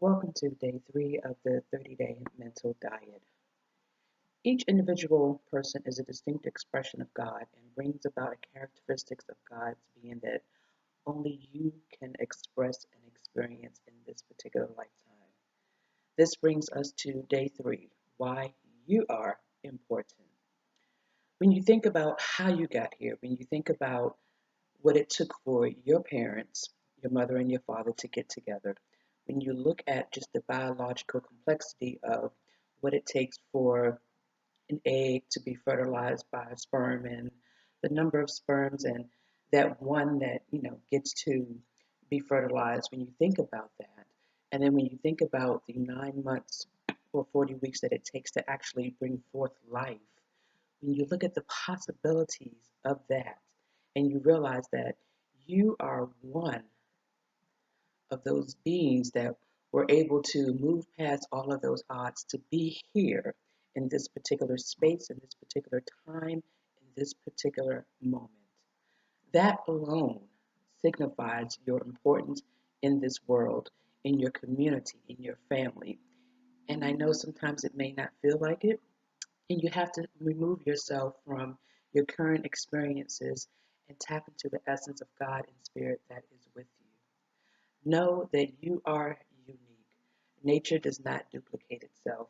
Welcome to day 3 of the 30-day mental diet. Each individual person is a distinct expression of God and brings about characteristics of God's being that only you can express and experience in this particular lifetime. This brings us to day 3, why you are important. When you think about how you got here, when you think about what it took for your parents, your mother and your father to get together, when you look at just the biological complexity of what it takes for an egg to be fertilized by a sperm and the number of sperms and that one that, gets to be fertilized, when you think about that, and then when you think about the 9 months or 40 weeks that it takes to actually bring forth life, when you look at the possibilities of that and you realize that you are one of those beings that were able to move past all of those odds to be here in this particular space, in this particular time, in this particular moment. That alone signifies your importance in this world, in your community, in your family. And I know sometimes it may not feel like it, and you have to remove yourself from your current experiences and tap into the essence of God and Spirit that is with you. Know that you are unique. Nature does not duplicate itself.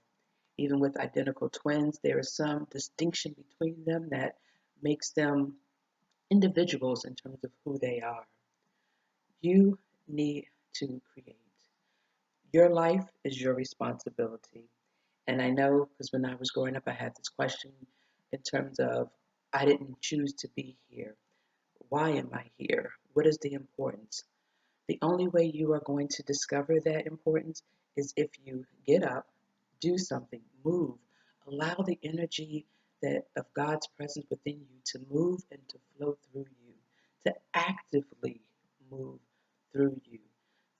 Even with identical twins, there is some distinction between them that makes them individuals in terms of who they are. You need to create. Your life is your responsibility. And I know because when I was growing up, I had this question in terms of I didn't choose to be here. Why am I here? What is the importance? The only way you are going to discover that importance is if you get up, do something, move, allow the energy that of God's presence within you to move and to flow through you, to actively move through you.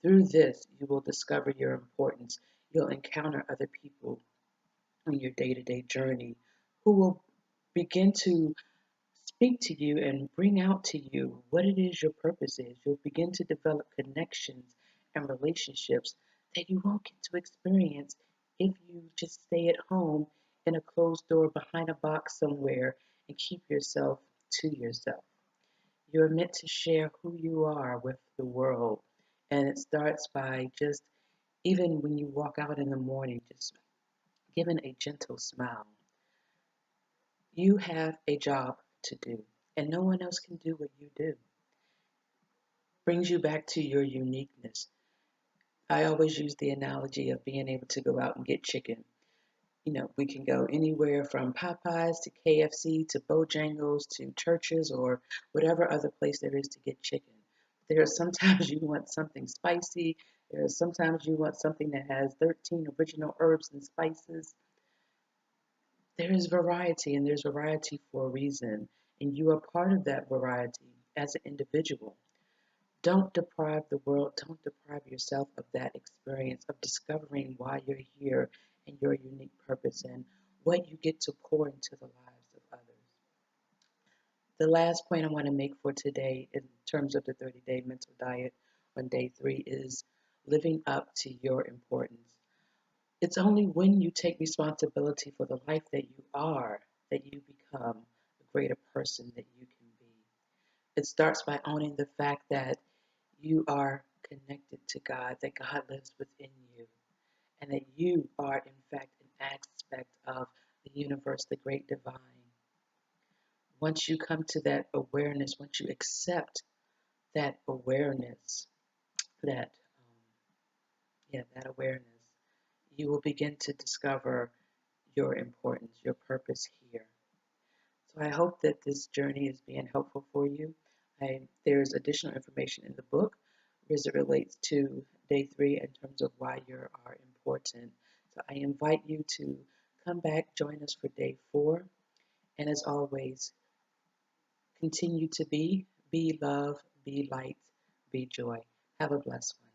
Through this, you will discover your importance. You'll encounter other people on your day-to-day journey who will begin to speak to you and bring out to you what it is your purpose is. You'll begin to develop connections and relationships that you won't get to experience if you just stay at home in a closed door behind a box somewhere and keep yourself to yourself. You're meant to share who you are with the world. And it starts by just, even when you walk out in the morning, just giving a gentle smile. You have a job to do, and no one else can do what you do. Brings you back to your uniqueness. I always use the analogy of being able to go out and get chicken. We can go anywhere from Popeyes to KFC to Bojangles to churches or whatever other place there is to get chicken. There are sometimes you want something spicy. There are sometimes you want something that has 13 original herbs and spices. There is variety, and there's variety for a reason, and you are part of that variety as an individual. Don't deprive the world, don't deprive yourself of that experience of discovering why you're here and your unique purpose and what you get to pour into the lives of others. The last point I want to make for today in terms of the 30-day mental diet on day 3 is living up to your importance. It's only when you take responsibility for the life that you are that you become the greater person that you can be. It starts by owning the fact that you are connected to God, that God lives within you, and that you are, in fact, an aspect of the universe, the great divine. Once you come to that awareness, once you accept that awareness, that that awareness, you will begin to discover your importance, your purpose here. So I hope that this journey is being helpful for you. There's additional information in the book as it relates to day 3 in terms of why you are important. So I invite you to come back, join us for day 4. And as always, continue to be love, be light, be joy. Have a blessed one.